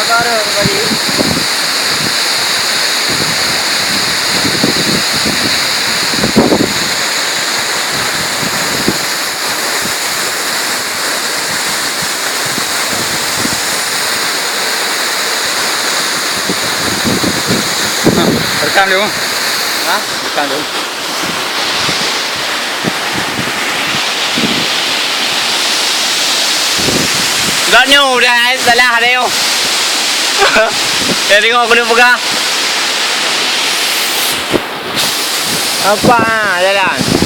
Agora kembali. Rekam dulu. Hah? Rekam dulu. Ganyo udah salah ada yo. Ya tengok aku ni pegang. Apa jalan?